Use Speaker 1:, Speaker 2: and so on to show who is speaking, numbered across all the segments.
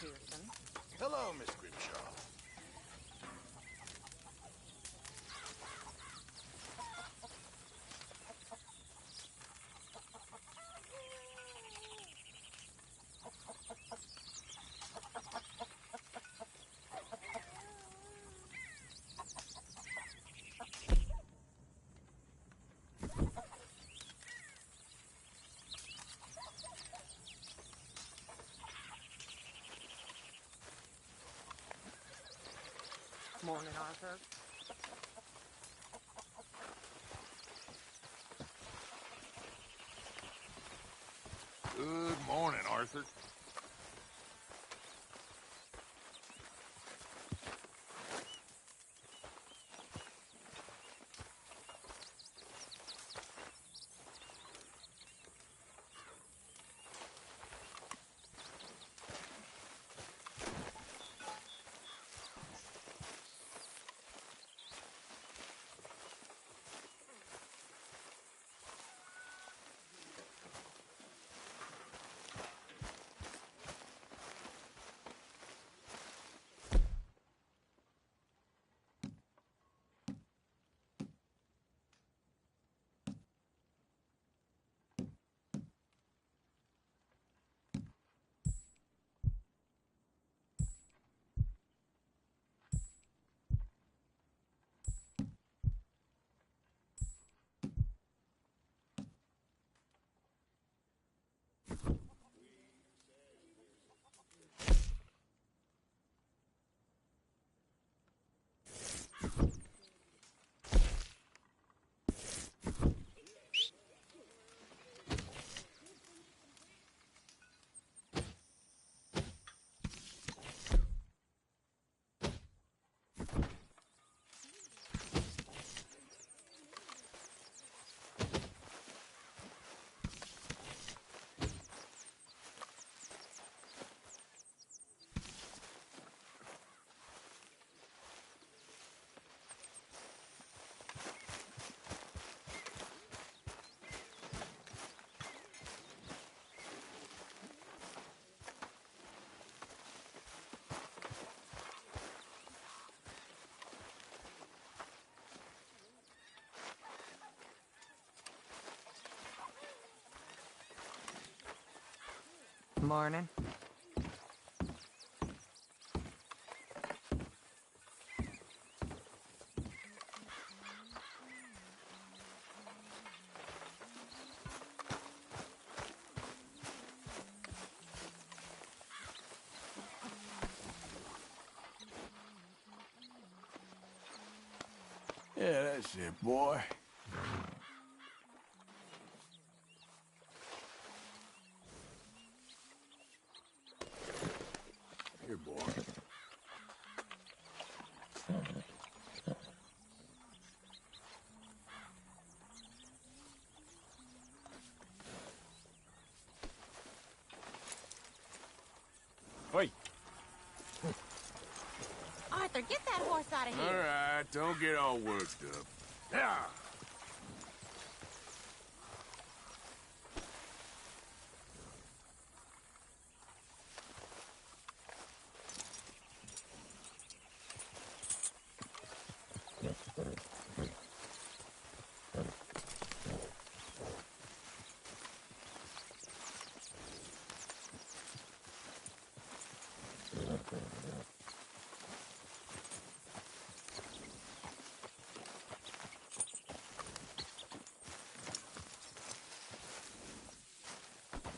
Speaker 1: Pearson.
Speaker 2: Hello, Miss Grimshaw.
Speaker 1: Morning, Arthur.
Speaker 2: Good morning, Arthur.
Speaker 1: Morning.
Speaker 2: Yeah, that's it, boy. Here, boy. Wait.
Speaker 3: Arthur, get that horse out of
Speaker 2: All
Speaker 3: here.
Speaker 2: right, don't get all worked up. Yeah.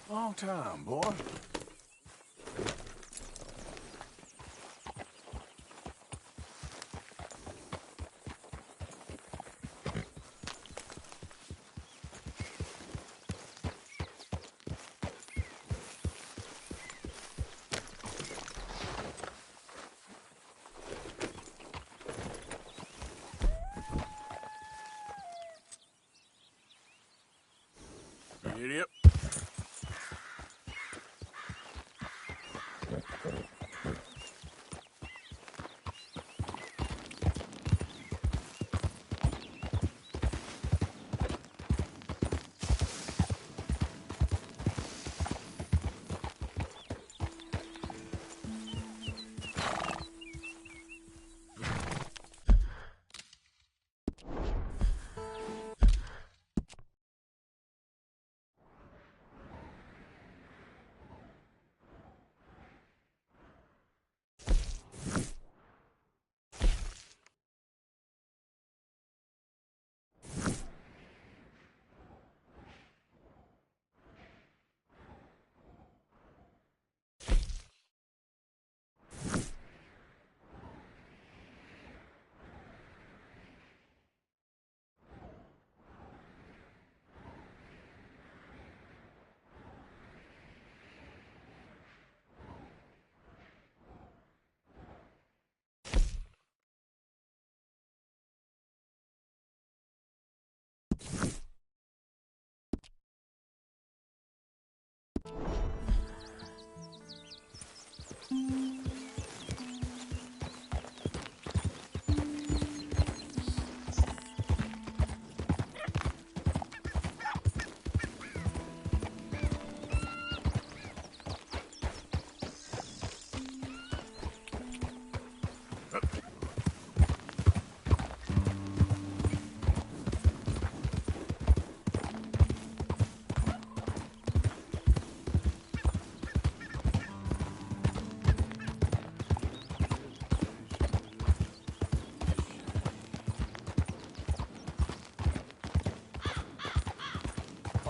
Speaker 2: Long time, boy. Idiot.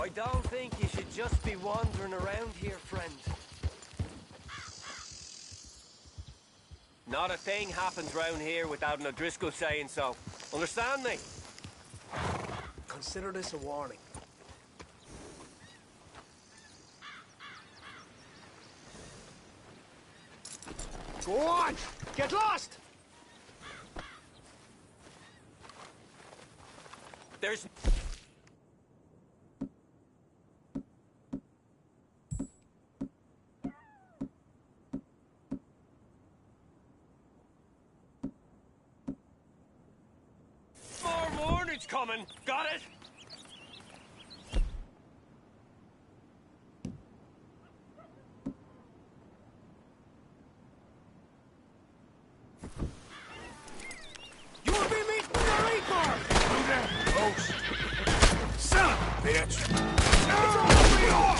Speaker 4: I don't think you should just be wandering around here, friend. Not a thing happens round here without an O'Driscoll saying so. Understand me?
Speaker 5: Consider this a warning. Go on! Get lost!
Speaker 4: There's... more warnings coming! Got it?
Speaker 5: You will be meeting the Reaper!
Speaker 2: Do that, folks. Son of a bitch.
Speaker 5: It's all for you!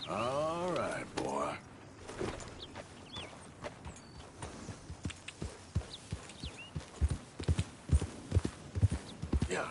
Speaker 2: All right, boy. Yeah.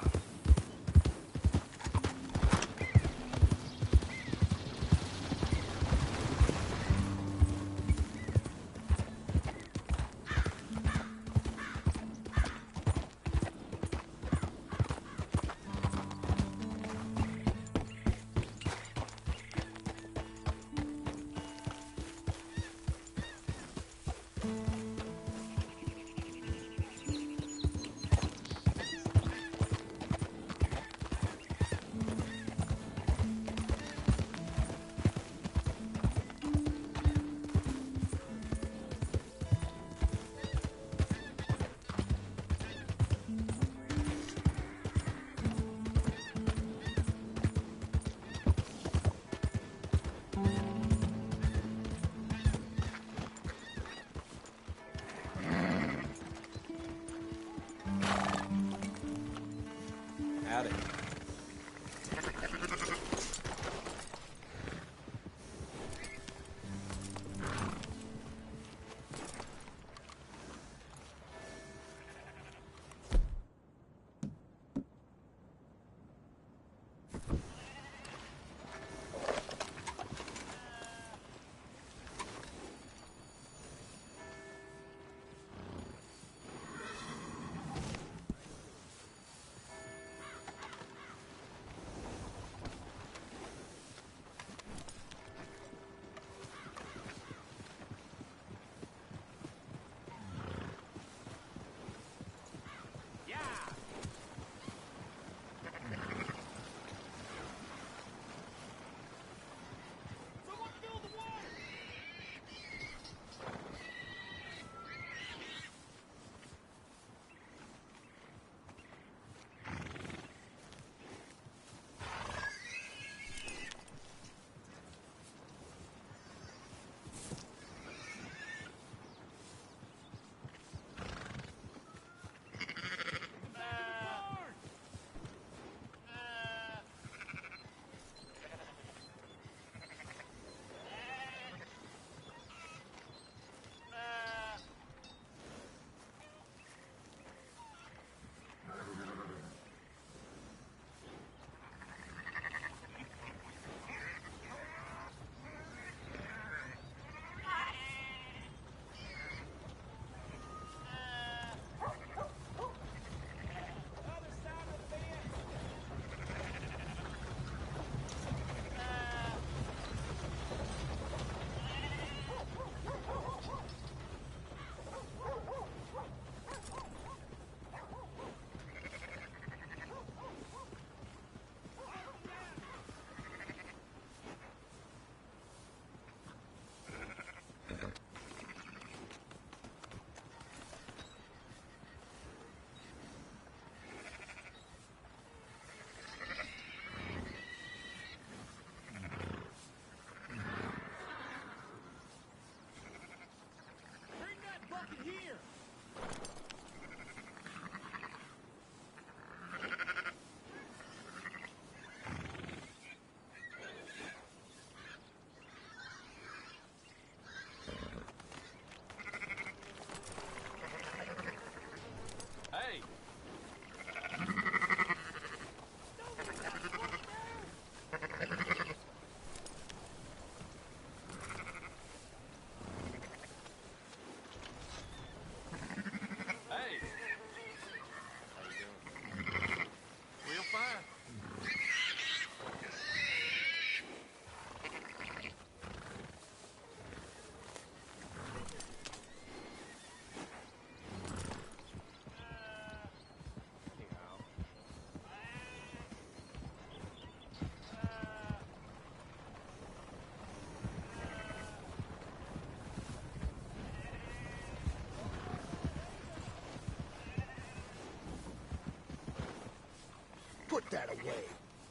Speaker 2: Put that away.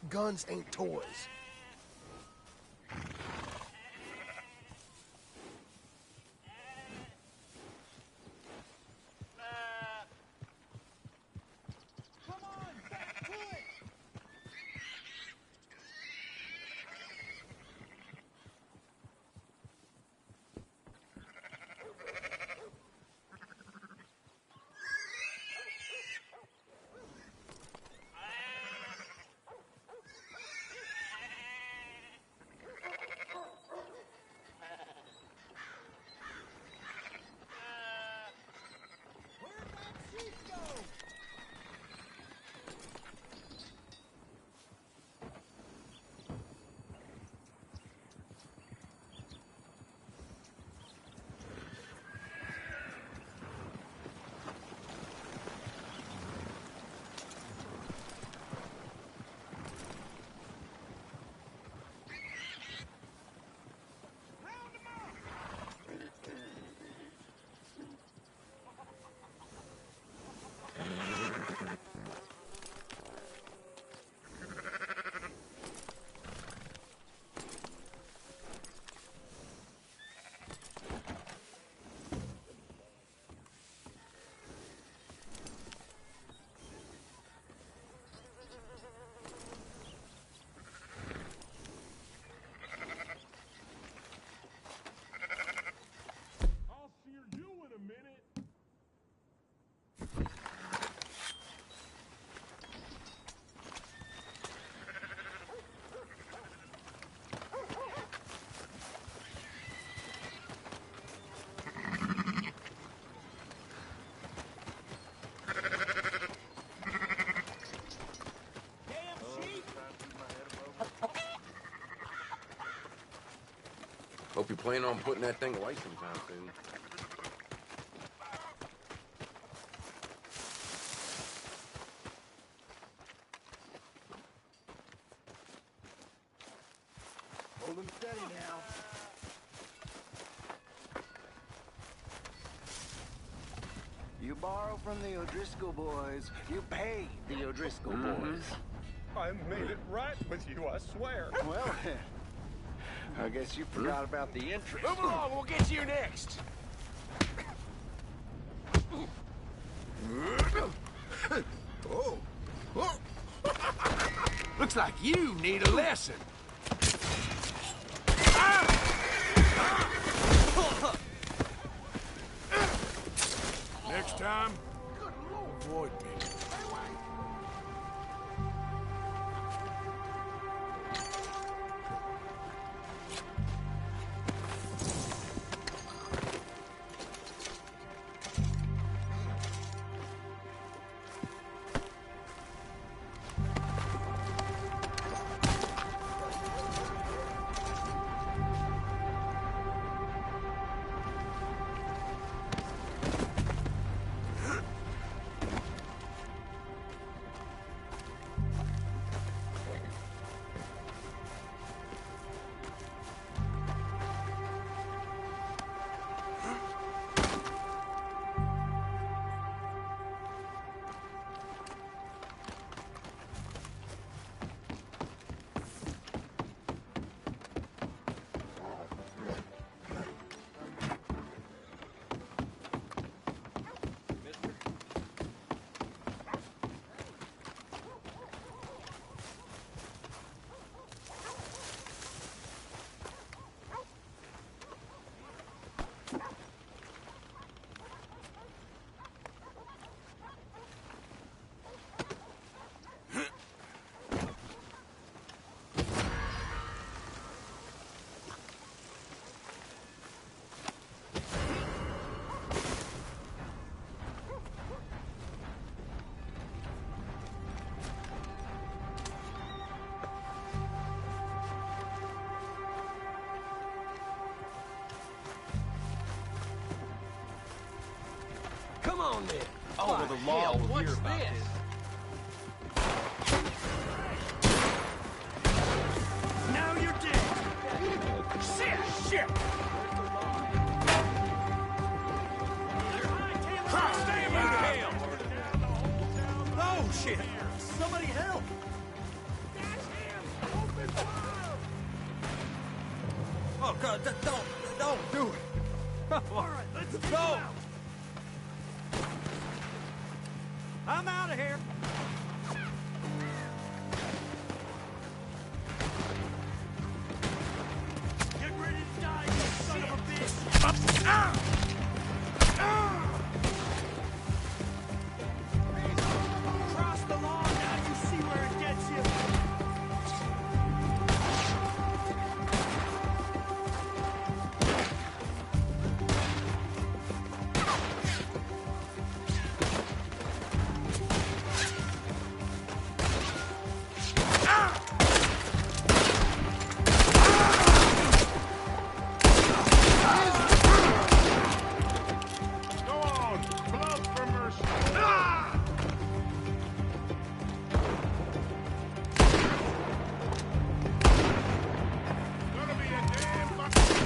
Speaker 2: Guns ain't toys.
Speaker 6: Hope you plan on putting that thing away sometime soon.
Speaker 2: Hold him steady now.
Speaker 7: You borrow from the O'Driscoll boys, you pay the O'Driscoll boys.
Speaker 5: I made it right with you, I swear.
Speaker 7: Well, I guess you forgot about the interest.
Speaker 2: Move along, we'll get to you next. Oh. Oh. Looks like you need a lesson. Next time, avoid me.
Speaker 4: Come on, then.
Speaker 1: Oh, well, the law will hear about this.
Speaker 5: Now you're dead. Shit! Stay back! Oh, shit! Somebody help! Oh, God, don't do it. All right, let's go. I'm out of here. Get ready to die, you son of a bitch. Cross the lawn, now you see where it gets you.
Speaker 2: Go on! Blood for mercy! Gonna be a damn fucking...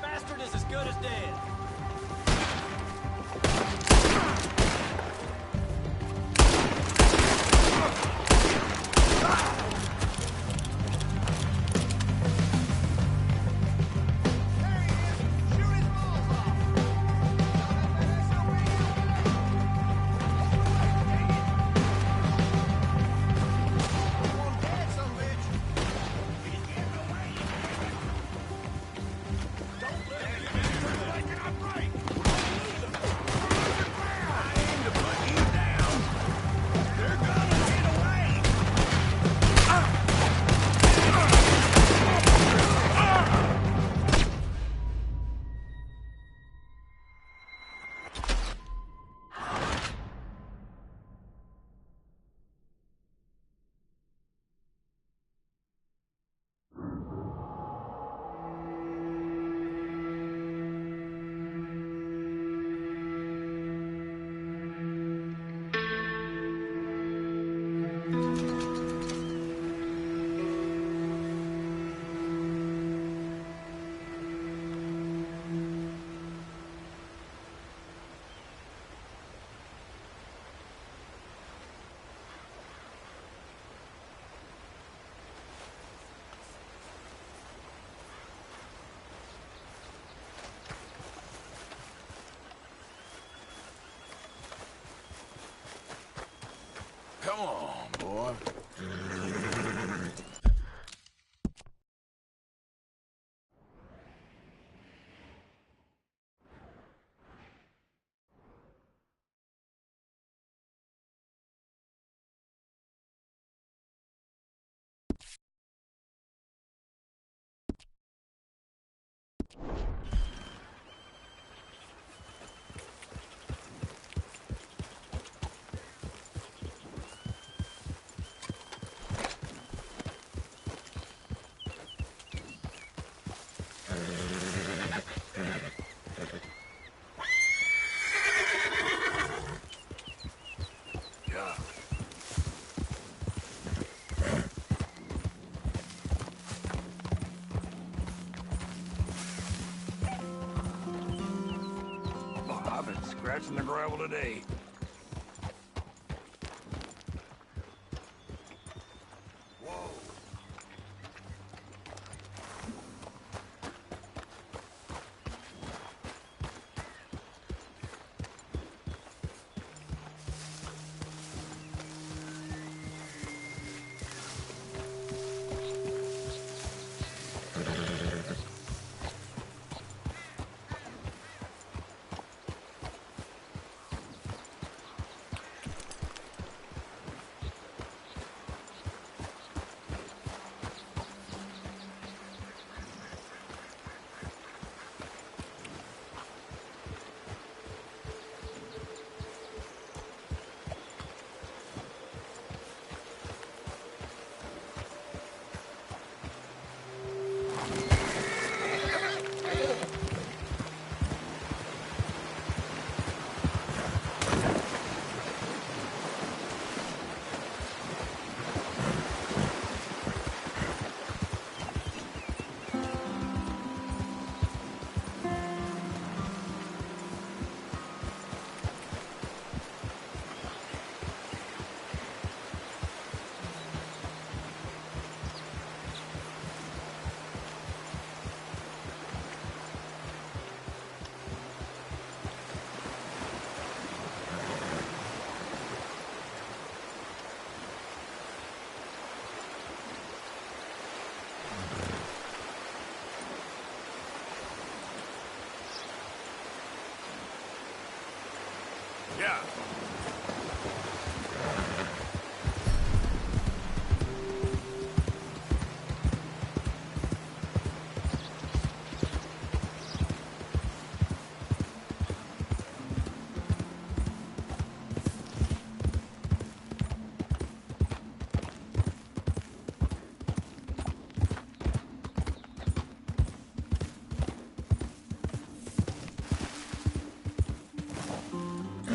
Speaker 5: Bastard is as good as dead.
Speaker 2: Come on, boy. Yeah. Oh, I've been scratching the gravel today. Whoa. Yeah.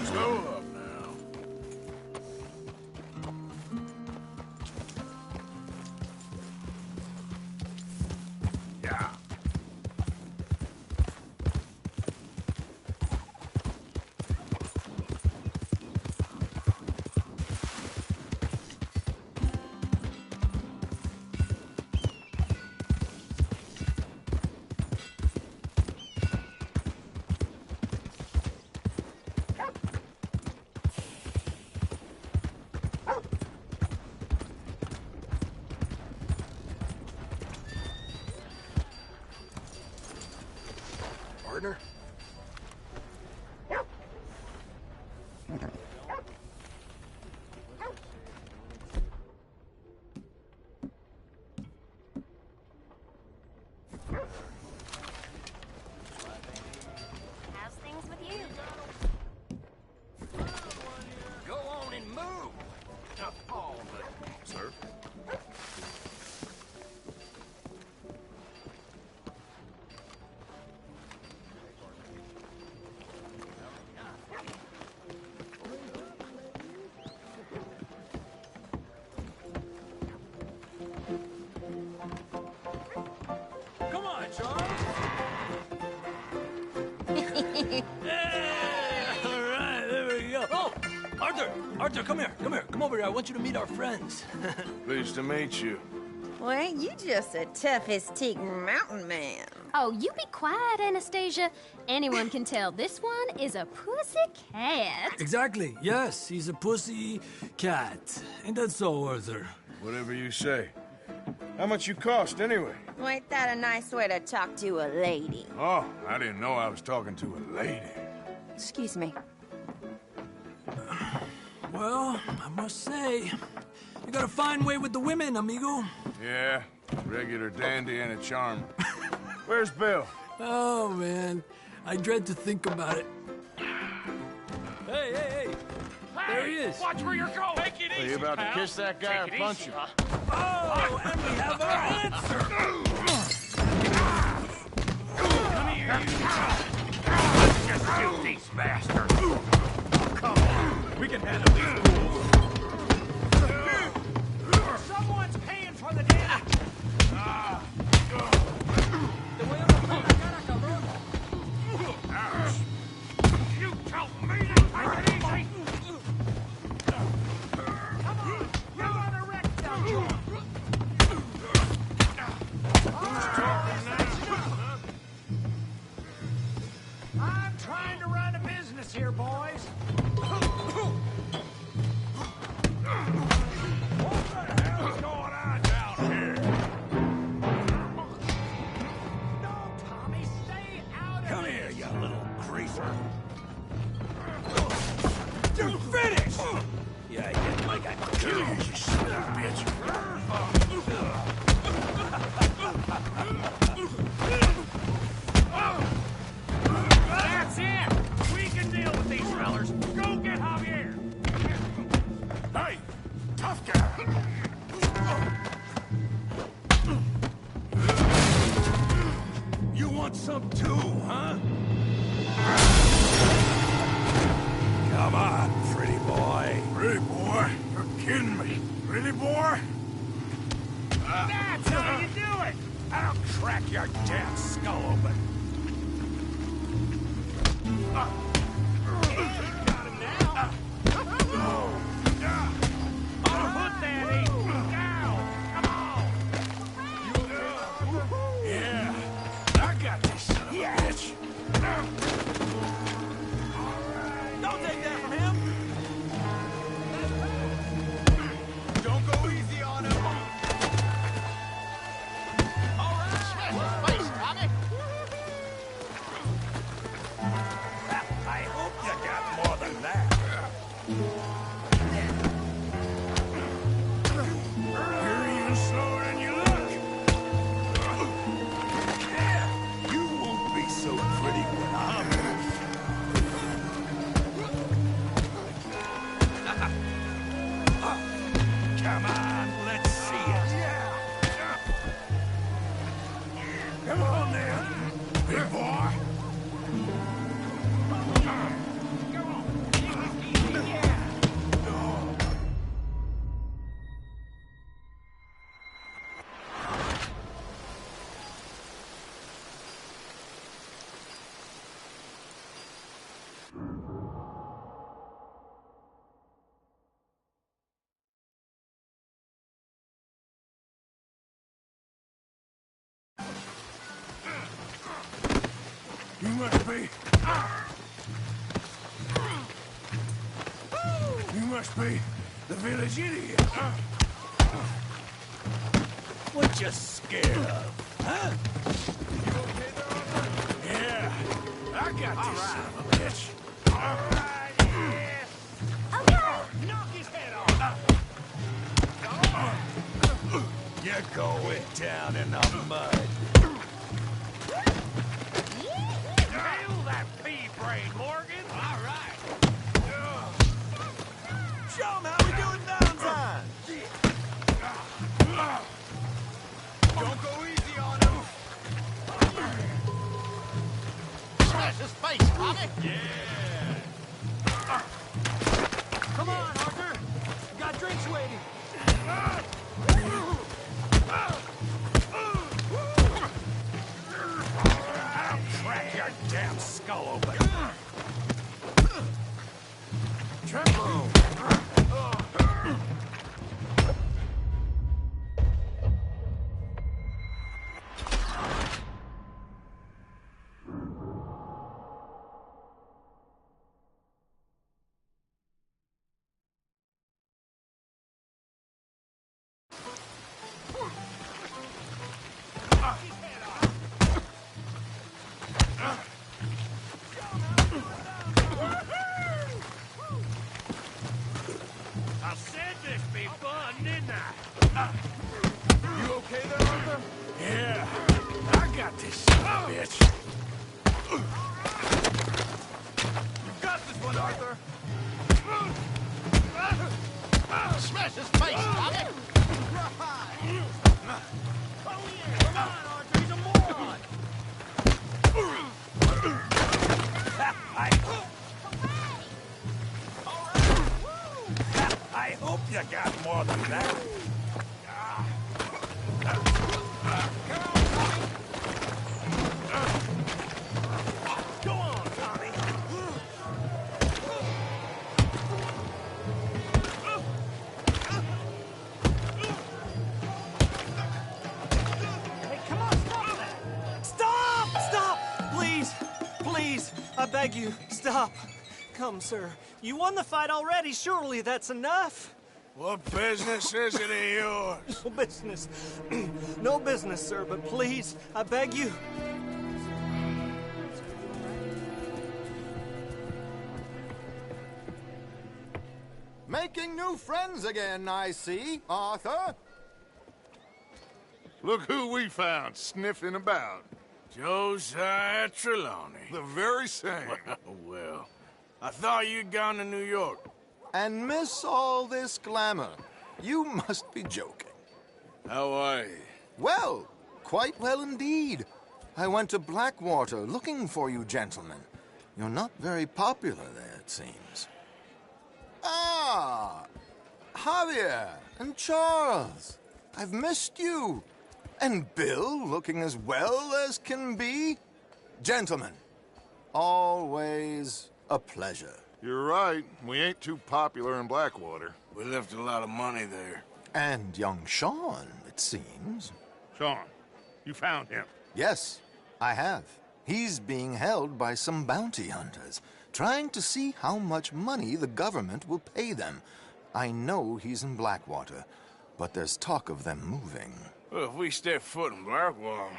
Speaker 2: Slow up now. Yeah. Partner?
Speaker 3: How's things with you?
Speaker 7: Go on and move.
Speaker 2: Sir?
Speaker 5: Come on, Charles. Yeah, all right, there we go. Oh, Arthur, come here. Come over here. I want you to meet our friends.
Speaker 2: Pleased to meet you.
Speaker 8: Well, ain't you just the toughest teak mountain man?
Speaker 3: Oh, you be quiet, Anastasia. Anyone can tell this one is a pussy cat.
Speaker 5: Exactly. Yes, he's a pussy cat. Ain't that so, Arthur?
Speaker 2: Whatever you say. How much you cost, anyway?
Speaker 8: Well, ain't that a nice way to talk to a lady?
Speaker 2: Oh, I didn't know I was talking to a lady.
Speaker 8: Excuse me.
Speaker 5: Well, I must say, you got a fine way with the women, amigo.
Speaker 2: Yeah, regular dandy and a charmer. Where's Bill?
Speaker 5: Oh, man. I dread to think about it. Hey! There he is.
Speaker 1: Watch where you're going. Take it
Speaker 2: Are
Speaker 1: easy,
Speaker 2: you about
Speaker 1: pal.
Speaker 2: to kiss that guy or
Speaker 1: Take it
Speaker 2: punch
Speaker 1: easy,
Speaker 2: him?
Speaker 1: huh?
Speaker 5: Oh, and we have our answer.
Speaker 1: Come here, you. Just shoot these bastards. Come on. We can handle these fools. Someone's paying for the damage. You told me to take it easy. Come on. You're on a wreck, don't you? I'm trying to run a business here, boys. What the hell's going on down here? No, Tommy, stay out of it.
Speaker 2: Come here, you little greaser.
Speaker 5: You're finished! Yeah, yeah, like I
Speaker 2: Kill you, you son of a bitch.
Speaker 1: That's it. We can deal with these fellers. Go get Javier.
Speaker 2: Hey, tough guy. You want some too, huh? Come on, pretty boy. Pretty boy? You're kidding me. Pretty boy?
Speaker 1: That's how you do it.
Speaker 2: I'll crack your damn skull open.
Speaker 1: Got him now. Put that in. Down. Come on.
Speaker 2: Yeah, I got this son of a bitch.
Speaker 5: Don't take that from him!
Speaker 2: Don't go easy on him.
Speaker 1: All right. Face
Speaker 2: You must be... You must be the village idiot.
Speaker 5: What you scared of, huh?
Speaker 2: Yeah, I got this son of a bitch.
Speaker 3: Okay.
Speaker 1: Knock his head off!
Speaker 5: You're going down in the mud.
Speaker 1: Nail that pea brain, Morgan! All right.
Speaker 5: Show 'em how we do it downtime.
Speaker 1: Don't go easy on him! Smash his face, Tommy! Yeah! Come on, Arthur! We got drinks waiting!
Speaker 2: I'll crack your damn skull open. Tremble!
Speaker 1: I said this be fun, didn't I?
Speaker 2: You okay there, Arthur? Yeah, I got this son of a bitch.
Speaker 1: You got this one, Arthur! Smash his face, Tommy! Oh yeah, come on, Arthur, he's a moron!
Speaker 5: I hope you got more than that.
Speaker 1: Go on, Tommy! Hey, come on, stop that!
Speaker 9: Stop! Stop! Please! Please! I beg you, stop! Come, sir. You won the fight already. Surely that's enough.
Speaker 2: What business is it of yours?
Speaker 9: No business. No business, sir, but please, I beg you.
Speaker 7: Making new friends again, I see, Arthur.
Speaker 2: Look who we found sniffing about. Josiah Trelawney. The very same. Well, I thought you'd gone to New York.
Speaker 7: And miss all this glamour. You must be joking.
Speaker 2: How are you?
Speaker 7: Well, quite well indeed. I went to Blackwater looking for you gentlemen. You're not very popular there, it seems. Ah! Javier and Charles. I've missed you. And Bill looking as well as can be. Gentlemen, always a pleasure.
Speaker 2: You're right. We ain't too popular in Blackwater. We left a lot of money there.
Speaker 7: And young Sean, it seems.
Speaker 2: Sean, you found him.
Speaker 7: Yes, I have. He's being held by some bounty hunters, trying to see how much money the government will pay them. I know he's in Blackwater, but there's talk of them moving.
Speaker 2: Well, if we step foot in Blackwater...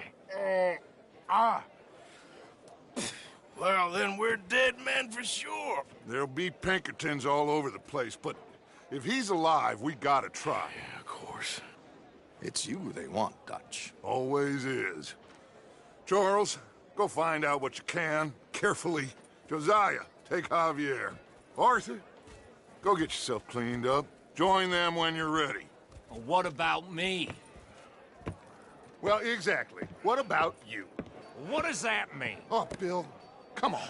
Speaker 2: Well, then we're dead men for sure. There'll be Pinkertons all over the place, but if he's alive, we gotta try. Yeah, of course.
Speaker 7: It's you they want, Dutch.
Speaker 2: Always is. Charles, go find out what you can, carefully. Josiah, take Javier. Arthur, go get yourself cleaned up. Join them when you're ready.
Speaker 1: Well, what about me?
Speaker 2: Well, exactly. What about you?
Speaker 1: What does that mean?
Speaker 2: Oh, Bill, come on.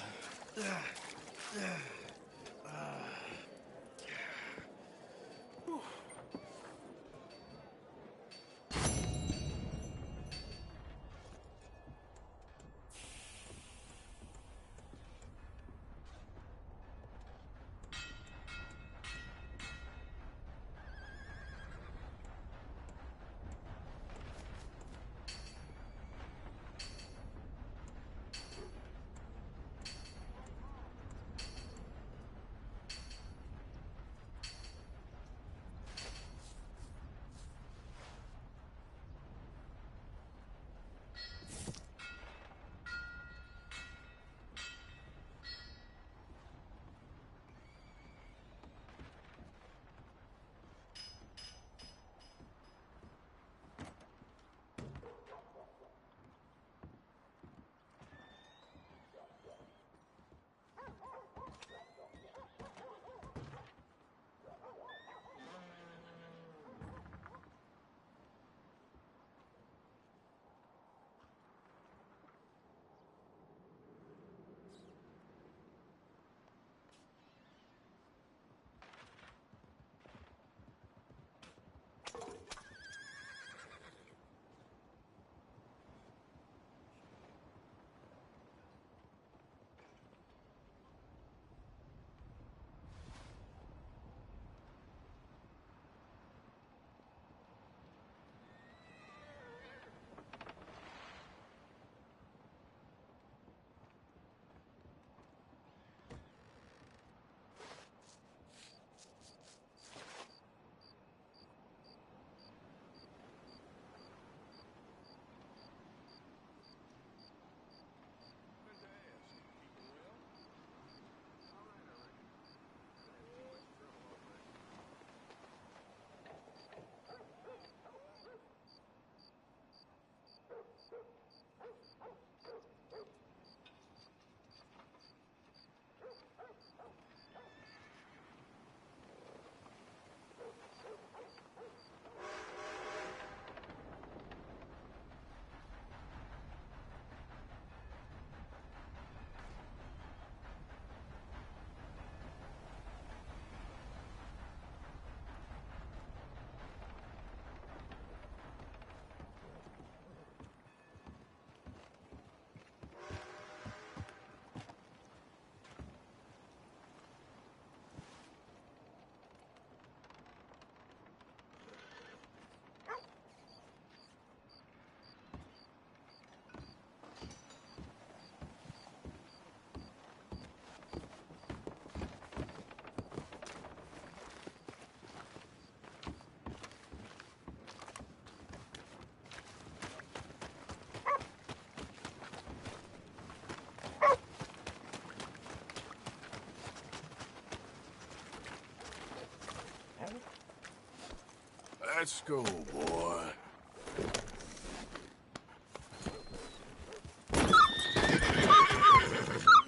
Speaker 2: Let's go, boy.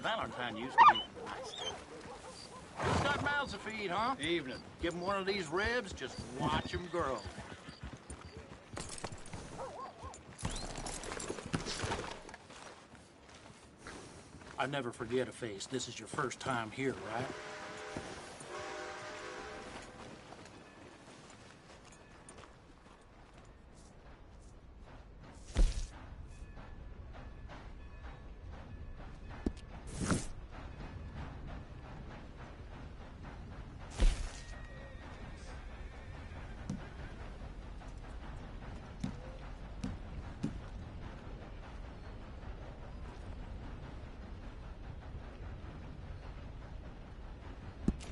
Speaker 10: Valentine used to be nice. Just got mouths to feed, huh? Evening. Give 'em one of these ribs, just watch 'em grow. I never forget a face. This is your first time here, right?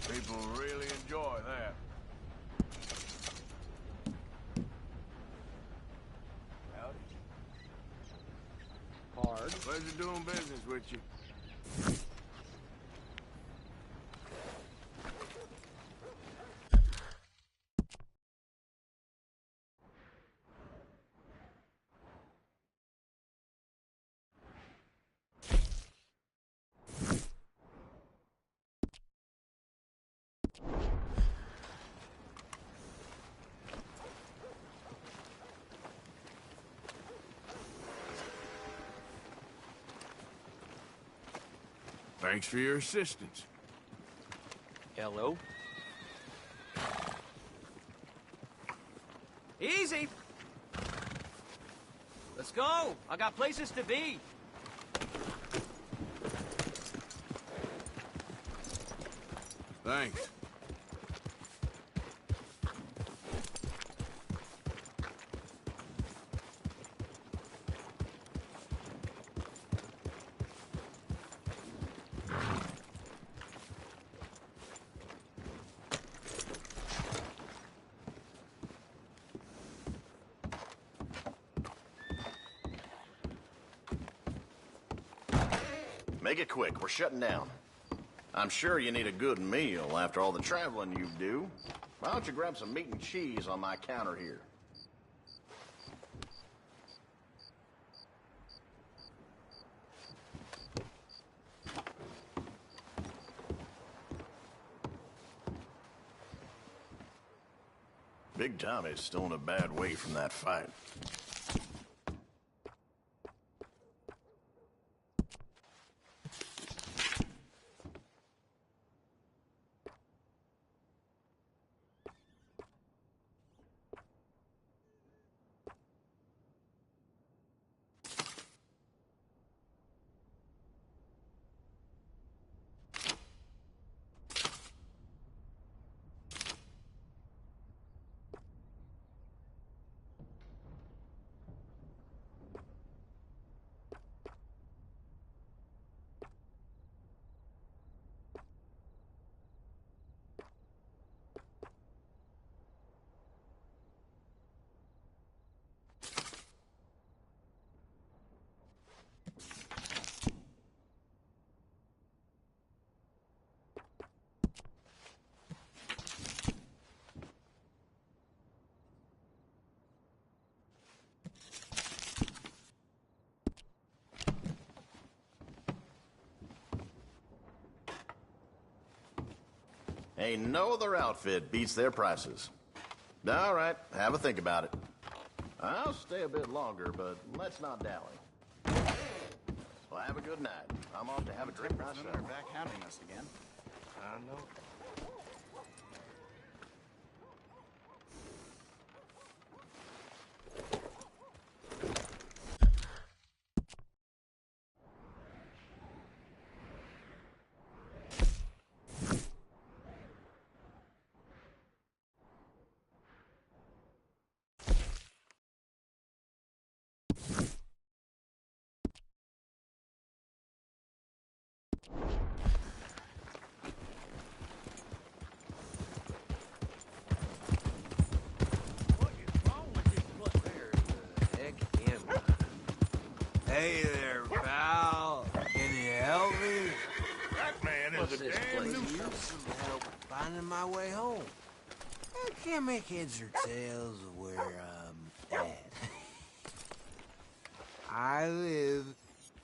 Speaker 2: People really enjoy that.
Speaker 10: Howdy. Hard.
Speaker 2: Pleasure doing business with you. Thanks for your assistance.
Speaker 4: Hello? Easy! Let's go! I got places to be!
Speaker 2: Thanks.
Speaker 11: Make it quick, we're shutting down. I'm sure you need a good meal after all the traveling you do. Why don't you grab some meat and cheese on my counter here? Big Tommy's still in a bad way from that fight. Ain't no other outfit beats their prices. All right, have a think about it. I'll stay a bit longer, but let's not dally. Well, have a good night. I'm off to have a drink myself.
Speaker 10: They're backhanding us again.
Speaker 4: I know.
Speaker 1: Hey there, pal. Can you help me?
Speaker 2: That man is a damn nuisance.
Speaker 1: Help finding my way home.
Speaker 12: I can't make heads or tails of where I'm at. I live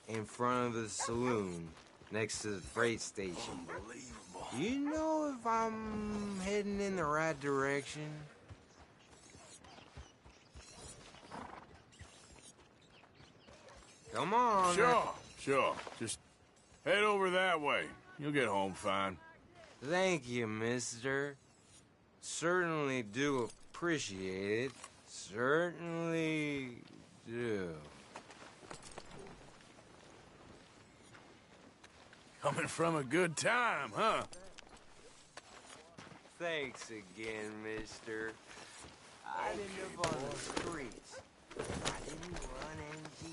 Speaker 12: in front of the saloon next to the freight station. Unbelievable. Do you know if I'm heading in the right direction? Come on.
Speaker 13: Sure. Just head over that way. You'll get home fine.
Speaker 12: Thank you, mister. Certainly do appreciate it. Certainly do.
Speaker 13: Coming from a good time, huh?
Speaker 12: Thanks again, mister. I didn't live on the streets. I didn't run NG.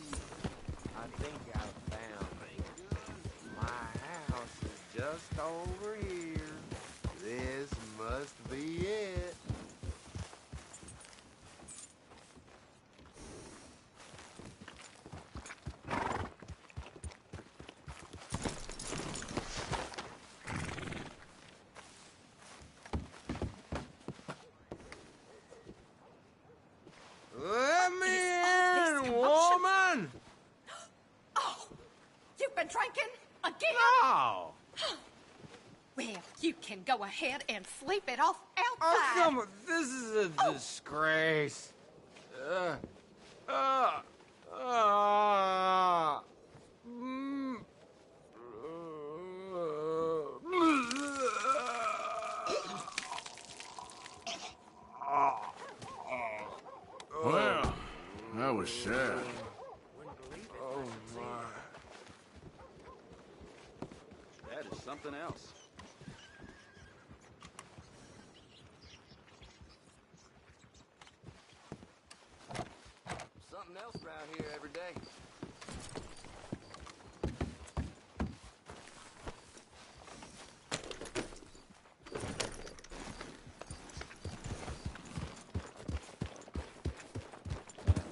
Speaker 12: I think I found it. My house is just over here. This must be it. Let me in, woman!
Speaker 14: Oh, you've been drinking again?
Speaker 12: No!
Speaker 14: Well, you can go ahead and sleep it off
Speaker 12: Oh,
Speaker 14: outside.
Speaker 12: come on. This is a disgrace. Mm.
Speaker 13: Well, that was sad.
Speaker 12: Oh, my.
Speaker 10: That is something else.
Speaker 6: Something else around here every day.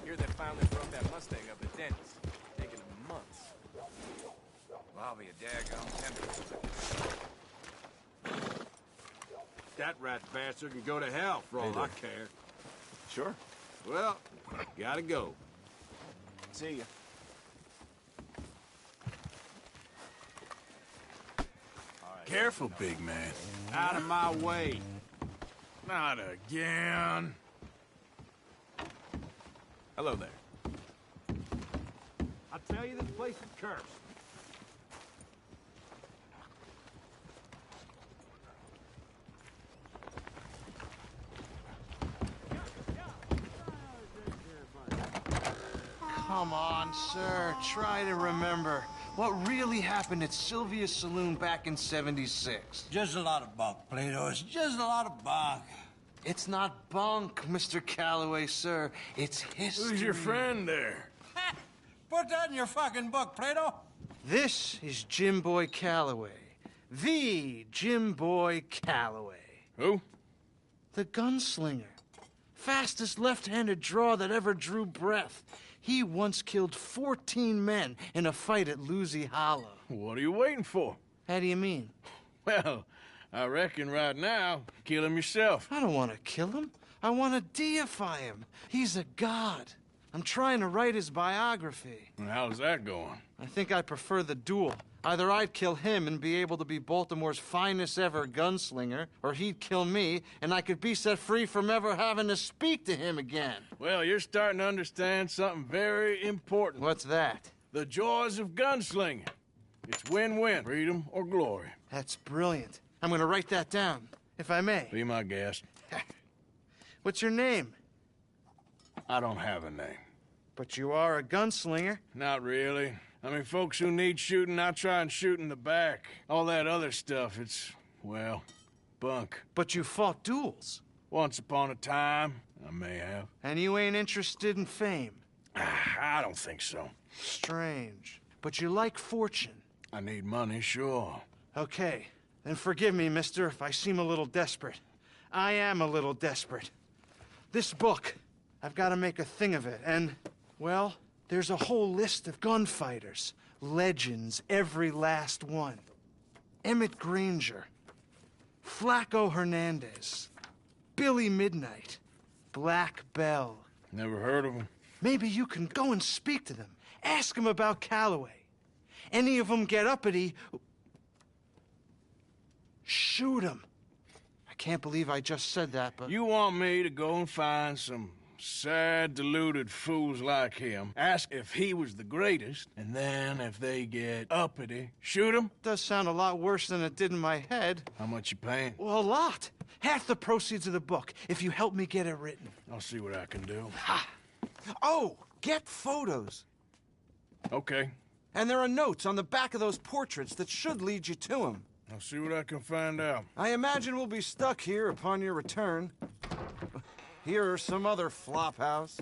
Speaker 1: Here they finally broke that Mustang up at Denny's. Taking them months. Well, I'll be a daggone temper.
Speaker 13: That rat bastard can go to hell for all I care.
Speaker 10: Sure.
Speaker 13: Well, gotta go.
Speaker 10: See ya.
Speaker 13: Careful, big man. Out of my way. Not again.
Speaker 1: Hello there.
Speaker 13: I tell you, this place is cursed.
Speaker 15: Come on, sir. Try to remember what really happened at Sylvia's Saloon back in '76.
Speaker 12: Just a lot of bunk, Plato. It's just a lot of bunk.
Speaker 15: It's not bunk, Mr. Calloway, sir. It's history.
Speaker 13: Who's your friend there?
Speaker 12: Put that in your fucking book, Plato.
Speaker 15: This is Jim Boy Calloway. The Jim Boy Calloway.
Speaker 13: Who?
Speaker 15: The gunslinger. Fastest left-handed draw that ever drew breath. He once killed 14 men in a fight at Lucy Hollow.
Speaker 13: What are you waiting for?
Speaker 15: How do you mean?
Speaker 13: Well, I reckon right now, kill him yourself.
Speaker 15: I don't want to kill him. I want to deify him. He's a god. I'm trying to write his biography.
Speaker 13: And how's that going?
Speaker 15: I think I prefer the duel. Either I'd kill him and be able to be Baltimore's finest ever gunslinger, or he'd kill me and I could be set free from ever having to speak to him again.
Speaker 13: Well, you're starting to understand something very important.
Speaker 15: What's that?
Speaker 13: The joys of gunslinging. It's win-win, freedom or glory.
Speaker 15: That's brilliant. I'm going to write that down, if I may.
Speaker 13: Be my guest.
Speaker 15: What's your name?
Speaker 13: I don't have a name.
Speaker 15: But you are a gunslinger.
Speaker 13: Not really. I mean, folks who need shooting, I try and shoot in the back. All that other stuff, it's, well, bunk.
Speaker 15: But you fought duels.
Speaker 13: Once upon a time, I may have.
Speaker 15: And you ain't interested in fame.
Speaker 13: I don't think so.
Speaker 15: Strange. But you like fortune.
Speaker 13: I need money, sure.
Speaker 15: Okay. Then forgive me, mister, if I seem a little desperate. I am a little desperate. This book, I've got to make a thing of it, and, well, there's a whole list of gunfighters. Legends, every last one. Emmett Granger. Flaco Hernandez. Billy Midnight. Black Bell.
Speaker 13: Never heard of him.
Speaker 15: Maybe you can go and speak to them. Ask them about Calloway. Any of them get uppity, shoot them. I can't believe I just said that, but...
Speaker 13: You want me to go and find some sad, deluded fools like him, ask if he was the greatest, and then if they get uppity, shoot him?
Speaker 15: Does sound a lot worse than it did in my head.
Speaker 13: How much you paying?
Speaker 15: Well, a lot. Half the proceeds of the book, if you help me get it written.
Speaker 13: I'll see what I can do.
Speaker 15: Ha! Oh, get photos.
Speaker 13: Okay.
Speaker 15: And there are notes on the back of those portraits that should lead you to him.
Speaker 13: I'll see what I can find out.
Speaker 15: I imagine we'll be stuck here upon your return. Here or some other flop house.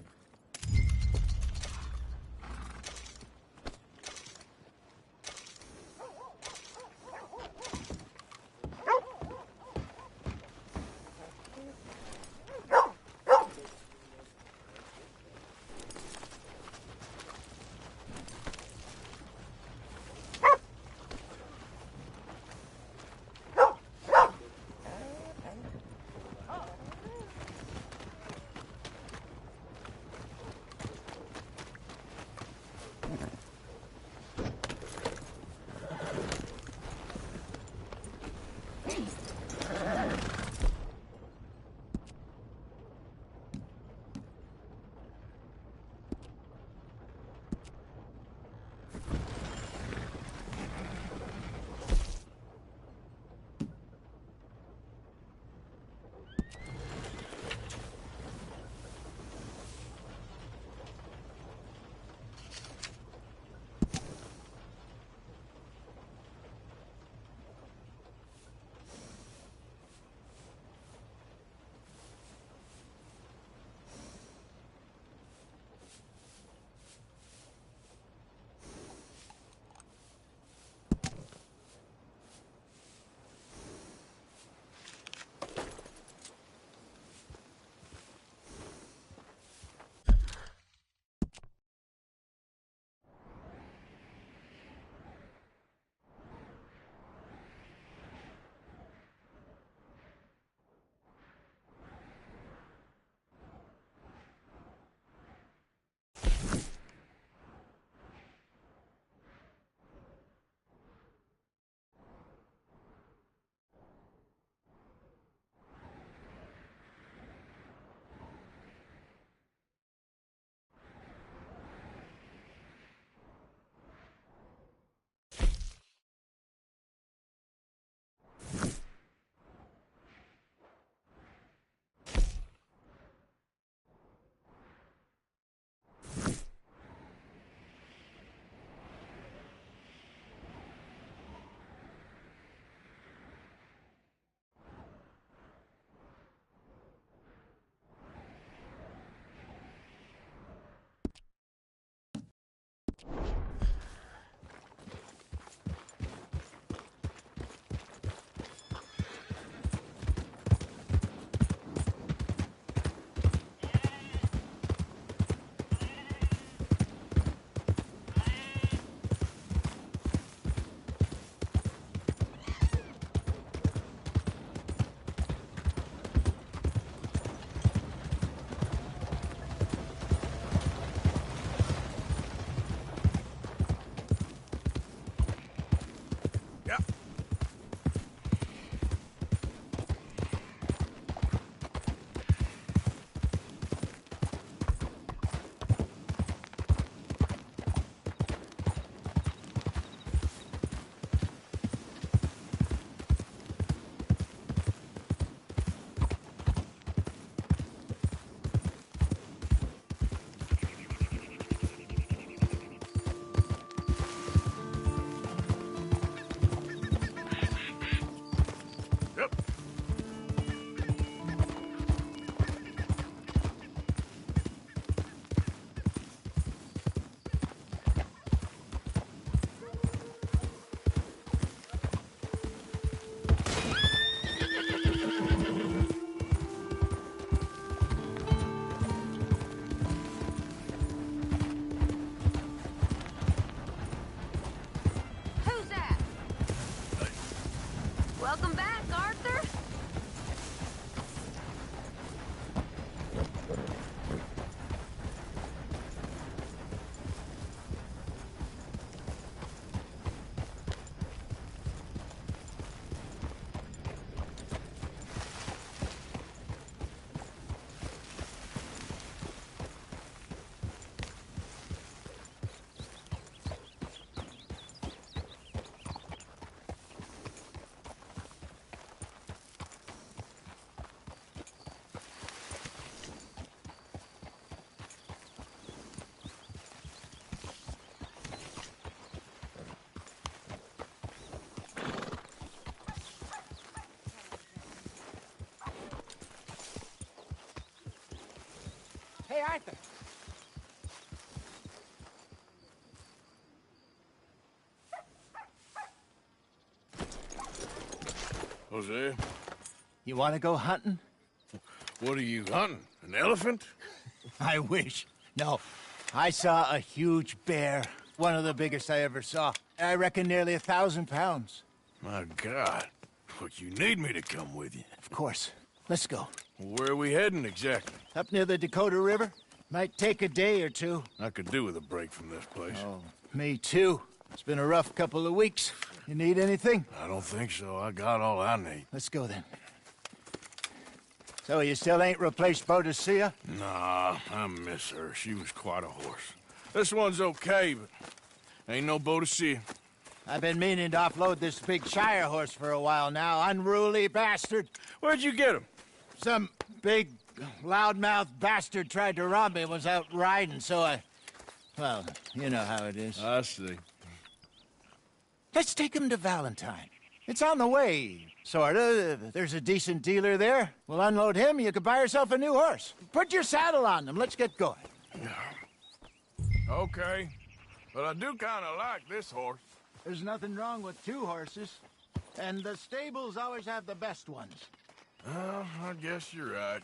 Speaker 12: Hey, Arthur.
Speaker 13: Jose,
Speaker 12: You want to go hunting?
Speaker 13: what are you hunting? An elephant?
Speaker 12: I wish. No. I saw a huge bear. One of the biggest I ever saw. I reckon nearly 1,000 pounds.
Speaker 13: My God. But you need me to come with you.
Speaker 12: Of course. Let's go.
Speaker 13: Where are we heading exactly?
Speaker 12: Up near the Dakota River. Might take a day or two.
Speaker 13: I could do with a break from this place.
Speaker 12: Oh, me too. It's been a rough couple of weeks. You need anything?
Speaker 13: I don't think so. I got all I need.
Speaker 12: Let's go then. So you still ain't replaced Boadicea?
Speaker 13: Nah, I miss her. She was quite a horse. This one's okay, but ain't no Boadicea.
Speaker 12: I've been meaning to offload this big Shire horse for a while now. Unruly bastard.
Speaker 13: Where'd you get him?
Speaker 12: Some big, loudmouth bastard tried to rob me and was out riding, so I... Well, you know how it is.
Speaker 13: I see.
Speaker 12: Let's take him to Valentine. It's on the way, sorta. There's a decent dealer there. We'll unload him, you could buy yourself a new horse. Put your saddle on them, let's get going.
Speaker 13: Okay, but I do kind of like this horse.
Speaker 12: There's nothing wrong with two horses. And the stables always have the best ones.
Speaker 13: Well, I guess you're right.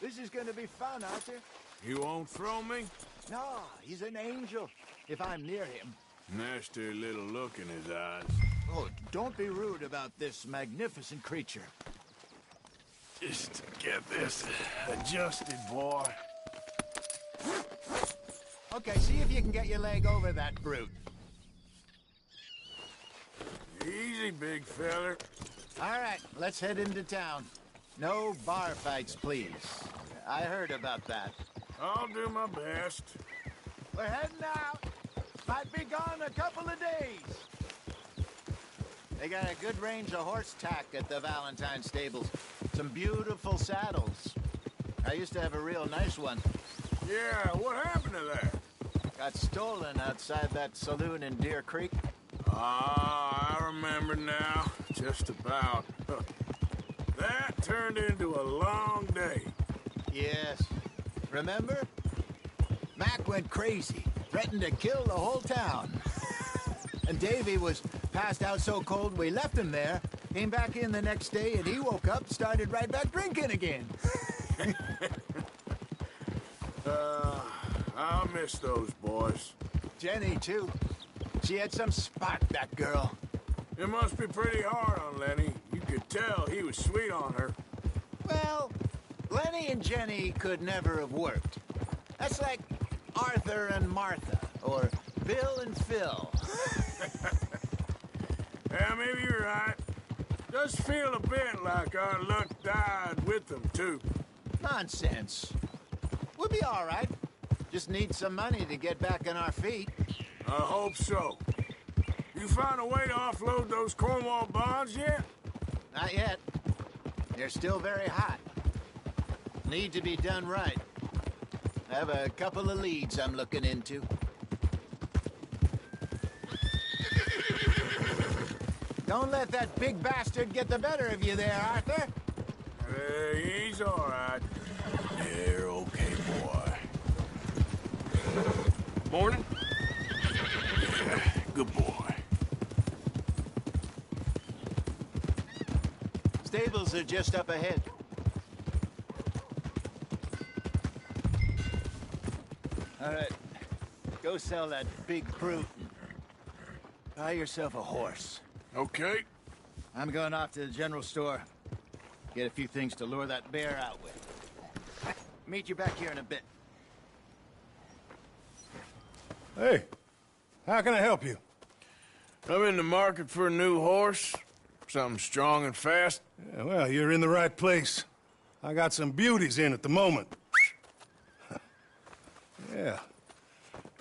Speaker 12: This is gonna be fun, Arthur.
Speaker 13: You won't throw me?
Speaker 12: No, he's an angel, if I'm near him.
Speaker 13: Nasty little look in his eyes.
Speaker 12: Oh, don't be rude about this magnificent creature.
Speaker 13: Just get this adjusted, boy.
Speaker 12: Okay, see if you can get your leg over that brute.
Speaker 13: Easy, big feller.
Speaker 12: All right, let's head into town. No bar fights, please. I heard about that.
Speaker 13: I'll do my best.
Speaker 12: We're heading out. Might be gone a couple of days. They got a good range of horse tack at the Valentine stables. Some beautiful saddles. I used to have a real nice one.
Speaker 13: Yeah, what happened to that?
Speaker 12: Got stolen outside that saloon in Deer Creek.
Speaker 13: Ah, I remember now. Just about. That turned into a long day.
Speaker 12: Yes. Remember? Mac went crazy. Threatened to kill the whole town. And Davy was passed out so cold we left him there. Came back in the next day and he woke up, started right back drinking again.
Speaker 13: I'll miss those boys.
Speaker 12: Jenny, too. She had some spark, that girl.
Speaker 13: It must be pretty hard on Lenny. You could tell he was sweet on her.
Speaker 12: Well, Lenny and Jenny could never have worked. That's like Arthur and Martha, or Bill and Phil.
Speaker 13: Yeah, maybe you're right. Does feel a bit like our luck died with them, too.
Speaker 12: Nonsense. We'll be all right. Just need some money to get back on our feet.
Speaker 13: I hope so. You found a way to offload those Cornwall bonds yet?
Speaker 12: Not yet. They're still very hot. Need to be done right. I have a couple of leads I'm looking into. Don't let that big bastard get the better of you there, Arthur.
Speaker 13: He's all right. You're okay, boy. Morning. Yeah, good boy.
Speaker 12: Stables are just up ahead. All right. Go sell that big brute. Buy yourself a horse.
Speaker 13: Okay.
Speaker 12: I'm going off to the general store. Get a few things to lure that bear out with. Meet you back here in a bit.
Speaker 16: Hey, how can I help you?
Speaker 13: I'm in the market for a new horse. Something strong and fast.
Speaker 16: Yeah, well, you're in the right place. I got some beauties in at the moment. Yeah.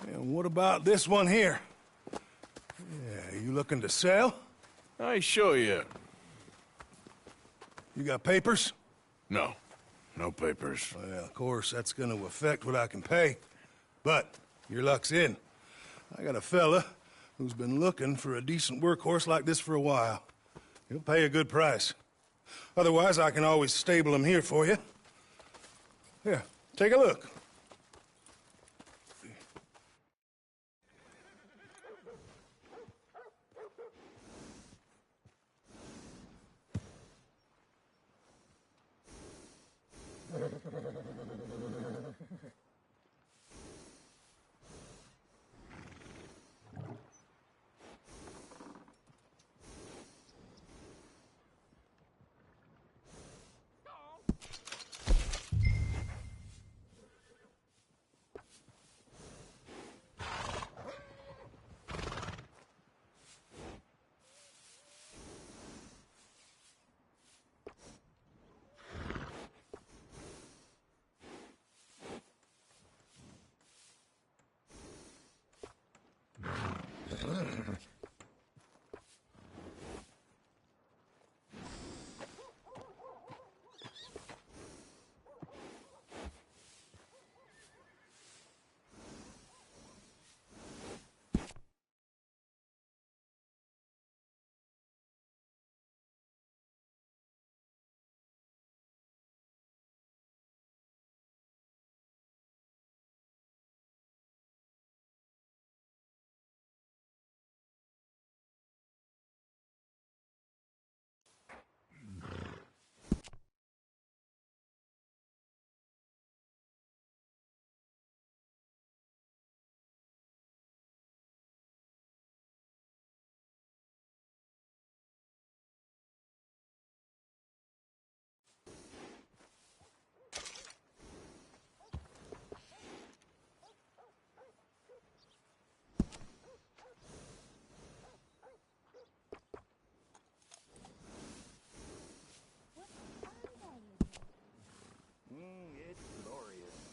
Speaker 16: And what about this one here? Yeah, you looking to sell?
Speaker 13: I ain't sure yet.
Speaker 16: You got papers?
Speaker 13: No. No papers.
Speaker 16: Well, of course, that's gonna affect what I can pay. But your luck's in. I got a fella who's been looking for a decent workhorse like this for a while. He'll pay a good price. Otherwise, I can always stable him here for you. Here, take a look.
Speaker 10: It's glorious.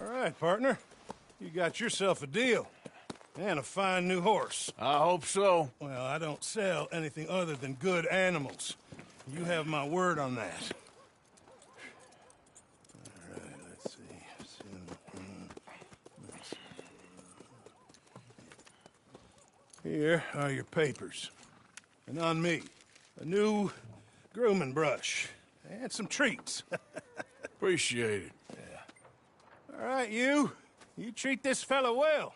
Speaker 16: All right, partner. You got yourself a deal. And a fine new horse.
Speaker 13: I hope so.
Speaker 16: Well, I don't sell anything other than good animals. You have my word on that. All right, let's see. Here are your papers. And on me, a new grooming brush. And some treats.
Speaker 13: Appreciate it.
Speaker 16: All right, you. You treat this fella well.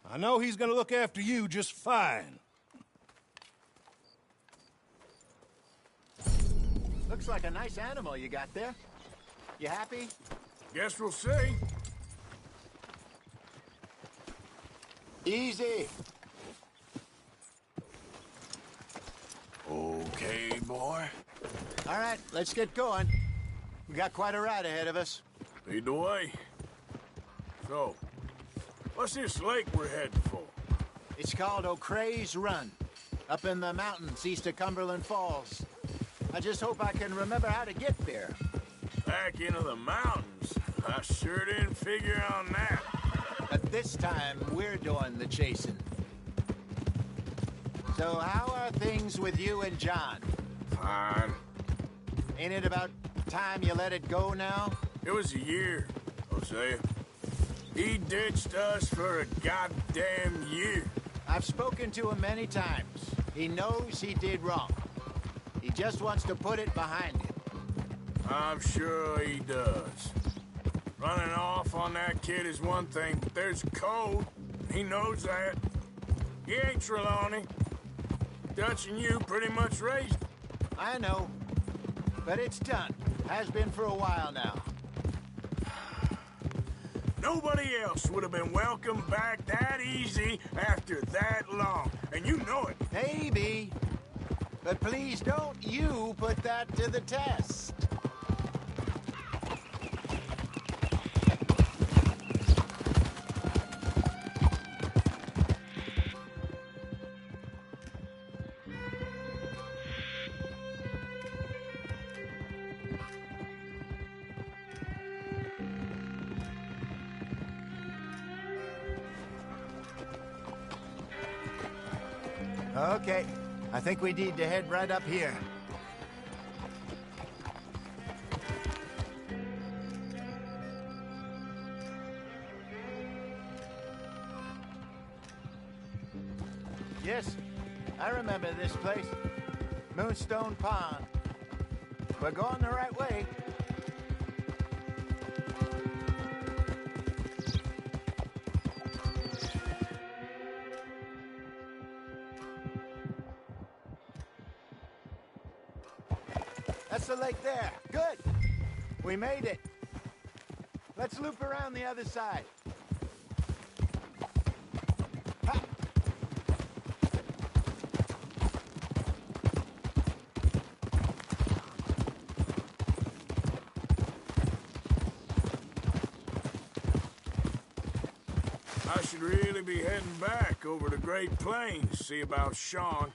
Speaker 16: I know he's gonna look after you just fine.
Speaker 10: Looks like a nice animal you got there. You happy?
Speaker 13: Guess we'll see.
Speaker 10: Easy.
Speaker 13: Okay, boy.
Speaker 10: All right, let's get going. We got quite a ride ahead of us.
Speaker 13: Lead the way. So, what's this lake we're heading for?
Speaker 10: It's called O'Creagh's Run, up in the mountains east of Cumberland Falls. I just hope I can remember how to get there.
Speaker 13: Back into the mountains? I sure didn't figure on that.
Speaker 10: But this time, we're doing the chasing. So how are things with you and John?
Speaker 13: Fine.
Speaker 10: Ain't it about time you let it go now?
Speaker 13: It was a year, Hosea. He ditched us for a goddamn year.
Speaker 10: I've spoken to him many times. He knows he did wrong. He just wants to put it behind him.
Speaker 13: I'm sure he does. Running off on that kid is one thing, but there's code. He knows that. He ain't Trelawney.
Speaker 10: Dutch and you pretty much raised. I know. But it's done. Has been for a while now.
Speaker 17: Nobody else would have been welcomed back that easy after that long. And you know it.
Speaker 10: Maybe. But please don't you put that to the test. Okay, I think we need to head right up here. Yes, I remember this place. Moonstone Pond. We're going the right way. That's the lake there. Good. We made it. Let's loop around the other side. Ha!
Speaker 17: I should really be heading back over the Great Plains, see about Sean.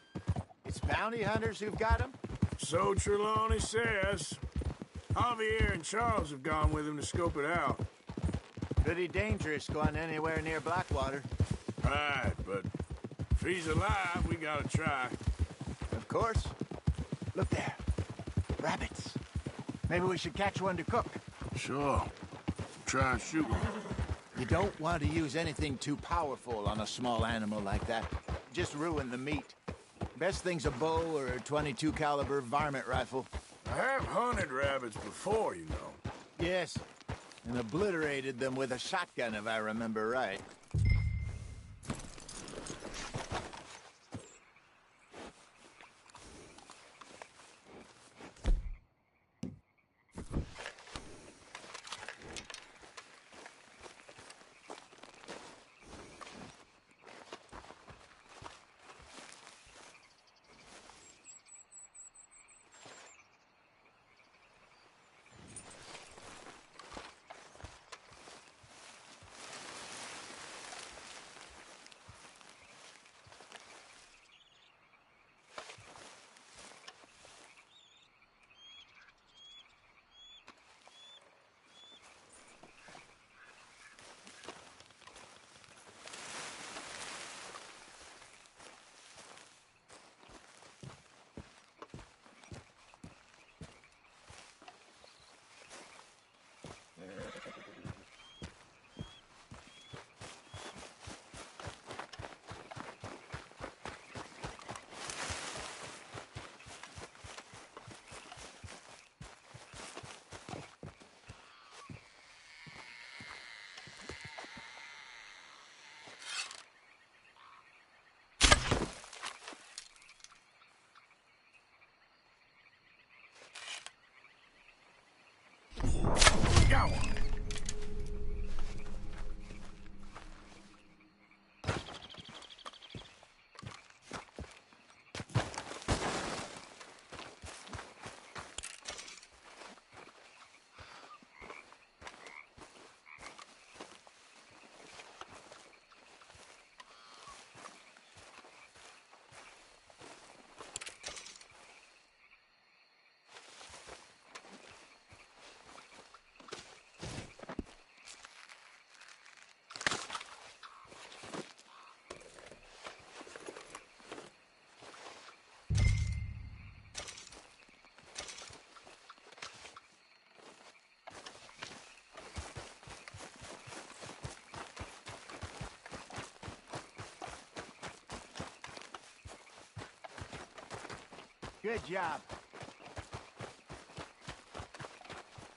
Speaker 10: It's bounty hunters who've got him?
Speaker 17: So Trelawney says. Javier and Charles have gone with him to scope it out.
Speaker 10: Pretty dangerous going anywhere near Blackwater.
Speaker 17: Right, but if he's alive, we gotta try.
Speaker 10: Of course. Look there. Rabbits. Maybe we should catch one to cook.
Speaker 17: Sure. Try and shoot one.
Speaker 10: You don't want to use anything too powerful on a small animal like that. Just ruin the meat. Best thing's a bow or a .22 caliber varmint rifle.
Speaker 17: I have hunted rabbits before, you know.
Speaker 10: Yes, and obliterated them with a shotgun, if I remember right.
Speaker 17: Got one.
Speaker 10: Good job.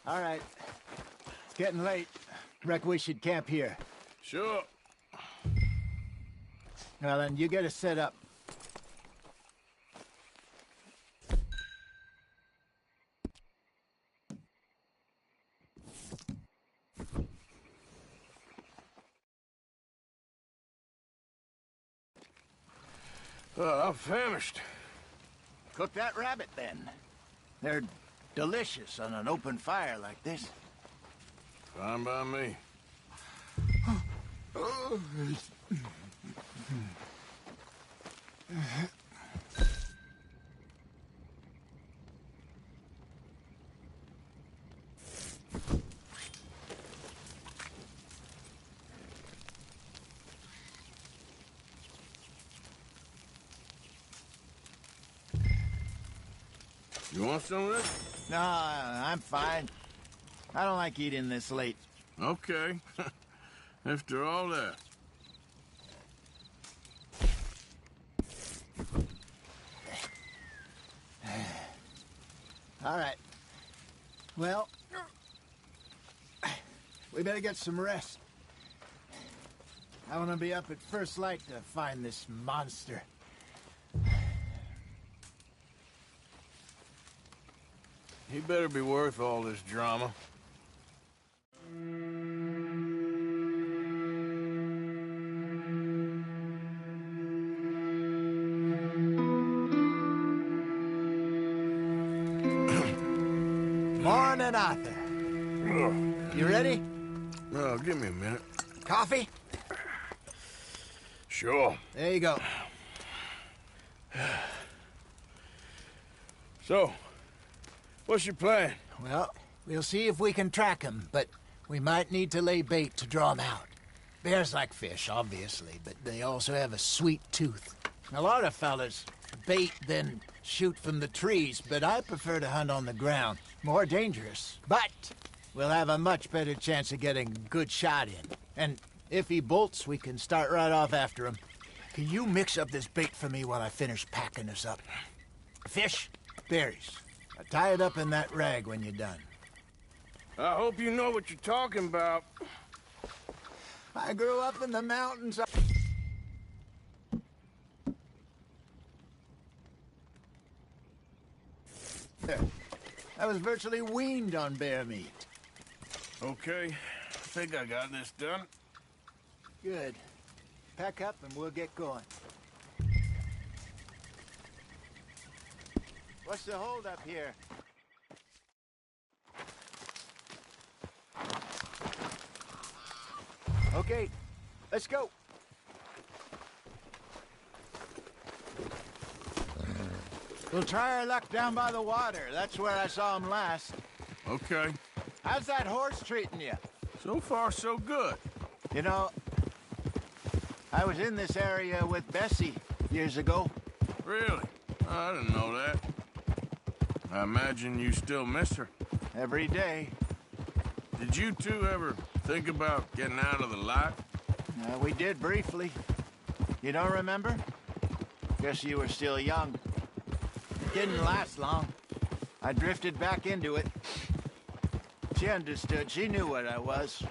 Speaker 10: All right. It's getting late. Reckon we should camp here.
Speaker 17: Sure.
Speaker 10: Well, then you get us set up.
Speaker 13: I'm famished.
Speaker 10: Cook that rabbit, then. They're delicious on an open fire like this.
Speaker 13: Fine by me. You want some of this?
Speaker 10: No, I'm fine. I don't like eating this late.
Speaker 13: Okay. After all that.
Speaker 10: All right. Well, we better get some rest. I want to be up at first light to find this monster.
Speaker 13: He better be worth all this drama.
Speaker 10: Morning, Arthur. You ready?
Speaker 13: Oh, give me a minute.
Speaker 10: Coffee?
Speaker 13: Sure.
Speaker 10: There you go.
Speaker 13: So, what's your plan?
Speaker 10: Well, we'll see if we can track him, but we might need to lay bait to draw him out. Bears like fish, obviously, but they also have a sweet tooth. A lot of fellas bait, then shoot from the trees, but I prefer to hunt on the ground. More dangerous. But we'll have a much better chance of getting a good shot in. And if he bolts, we can start right off after him. Can you mix up this bait for me while I finish packing this up? Fish, berries. Tie it up in that rag when you're done.
Speaker 13: I hope you know what you're talking about.
Speaker 10: I grew up in the mountains. I was virtually weaned on bear meat.
Speaker 13: Okay, I think I got this done.
Speaker 10: Good. Pack up and we'll get going. What's the holdup here? Okay, let's go. We'll try our luck down by the water. That's where I saw him last.
Speaker 13: Okay.
Speaker 10: How's that horse treating you?
Speaker 13: So far, so good.
Speaker 10: You know, I was in this area with Bessie years ago.
Speaker 13: Really? I didn't know that. I imagine you still miss her.
Speaker 10: Every day.
Speaker 13: Did you two ever think about getting out of the life?
Speaker 10: We did briefly. You don't remember? Guess you were still young. It didn't last long. I drifted back into it. She understood. She knew what I was.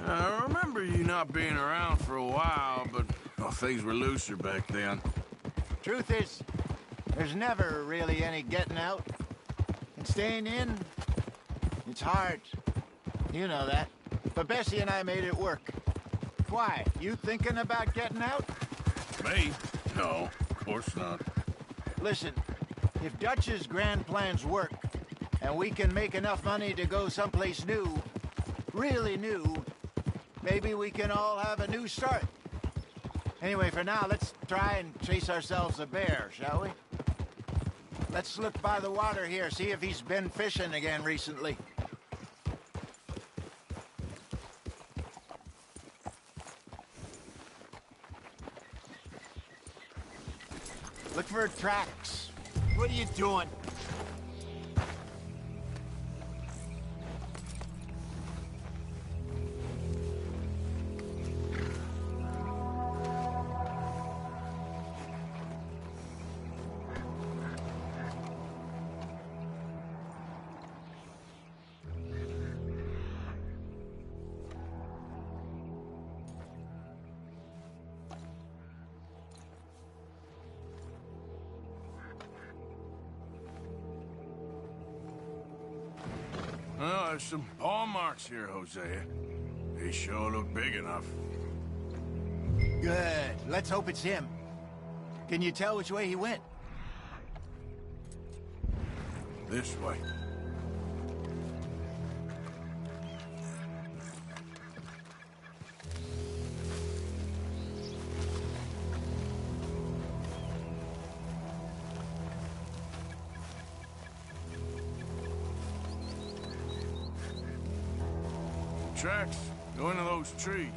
Speaker 13: I remember you not being around for a while, but things were looser back then.
Speaker 10: Truth is, there's never really any getting out. And staying in, it's hard. You know that. But Bessie and I made it work. Why? You thinking about getting out?
Speaker 13: Me? No, of course not.
Speaker 10: Listen, if Dutch's grand plans work, and we can make enough money to go someplace new, really new, maybe we can all have a new start. Anyway, for now, let's try and chase ourselves a bear, shall we? Let's look by the water here, see if he's been fishing again recently. Look for tracks. What are you doing?
Speaker 13: Well, there's some paw marks here, Hosea. They sure look big enough.
Speaker 10: Good. Let's hope it's him. Can you tell which way he went?
Speaker 17: This way. Tracks go into those trees.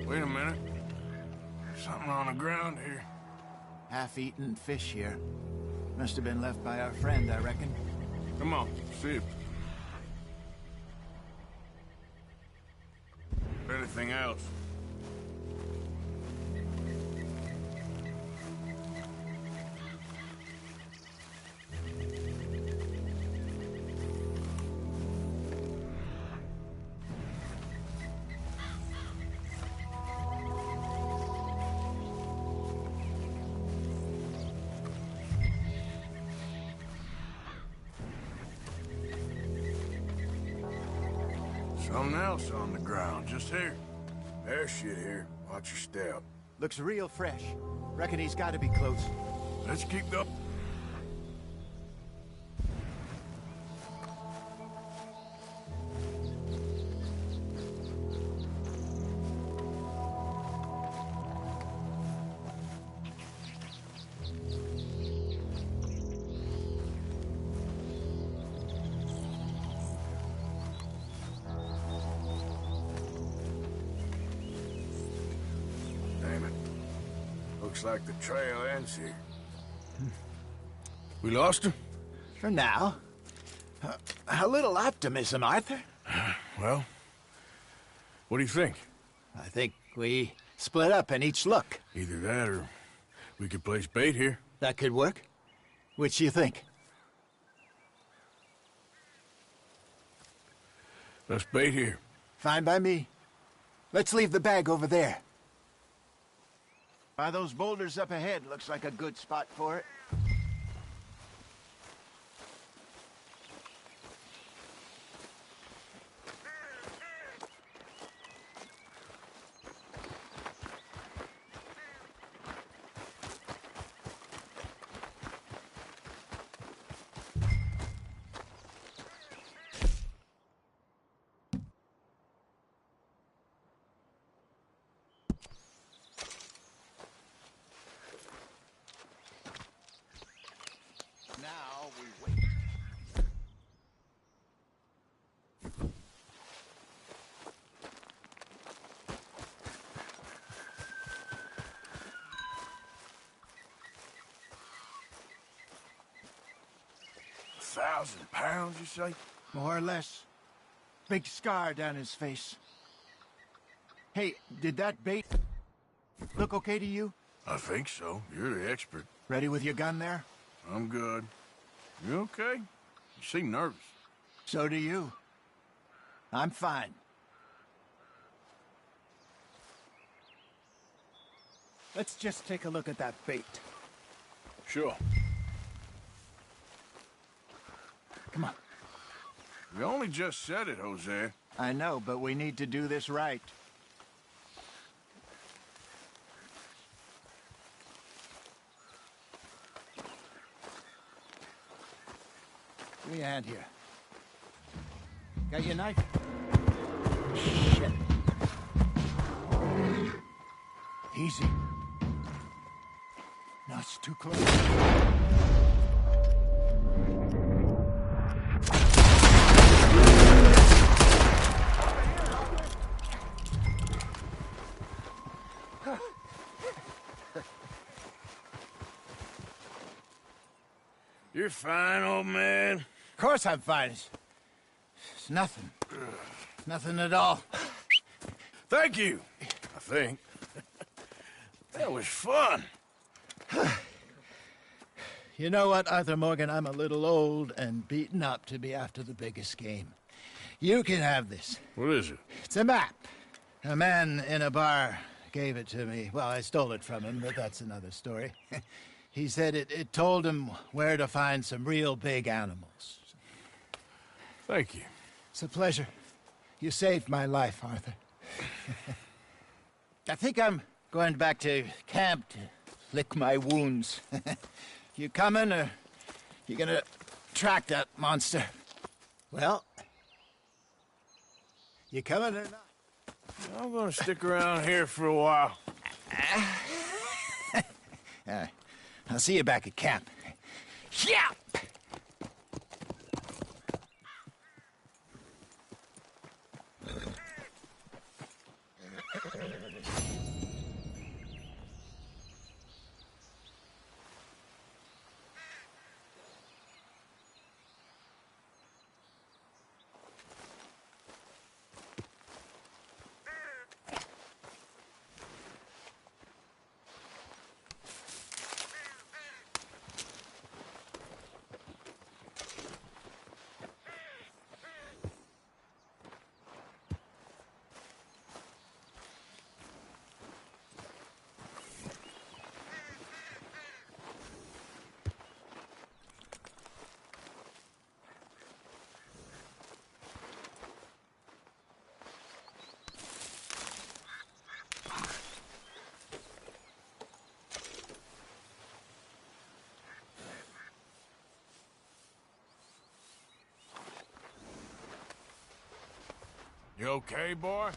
Speaker 17: Wait a minute. Something on the ground here.
Speaker 10: Half-eaten fish here. Must have been left by our friend, I reckon.
Speaker 17: Come on, see if... anything else. Something else on the ground, just here. There's shit here. Watch your step.
Speaker 10: Looks real fresh. Reckon he's got to be close.
Speaker 17: Let's keep up. Looks like the trail ends here. We lost him?
Speaker 10: For now. A little optimism, Arthur.
Speaker 17: Well, what do you think?
Speaker 10: I think we split up and each look.
Speaker 17: Either that or we could place bait here.
Speaker 10: That could work. Which do you think?
Speaker 17: Let's bait here.
Speaker 10: Fine by me. Let's leave the bag over there. By those boulders up ahead, looks like a good spot for it. Now we wait.
Speaker 17: £1,000, you say?
Speaker 10: More or less. Big scar down his face. Hey, did that bait look okay to you?
Speaker 17: I think so. You're the expert.
Speaker 10: Ready with your gun there?
Speaker 17: I'm good. You okay? You seem nervous.
Speaker 10: So do you. I'm fine. Let's just take a look at that bait.
Speaker 17: Sure.
Speaker 10: Come on.
Speaker 17: You only just said it, Jose.
Speaker 10: I know, but we need to do this right. Give me a hand here. Got your knife? Shit. Easy. No, it's too close.
Speaker 13: You're fine, old man.
Speaker 10: Of course I'm fine. It's nothing. Nothing at all.
Speaker 13: Thank you, I think. That was fun.
Speaker 10: You know what, Arthur Morgan? I'm a little old and beaten up to be after the biggest game. You can have this.
Speaker 13: What is it?
Speaker 10: It's a map. A man in a bar gave it to me. Well, I stole it from him, but that's another story. He said it told him where to find some real big animals.
Speaker 13: Thank you.
Speaker 10: It's a pleasure. You saved my life, Arthur. I think I'm going back to camp to lick my wounds. You coming, or you gonna track that monster? Well, you coming or not?
Speaker 13: I'm gonna stick around here for a while.
Speaker 10: All right. I'll see you back at camp. Yeah!
Speaker 13: You okay, boy?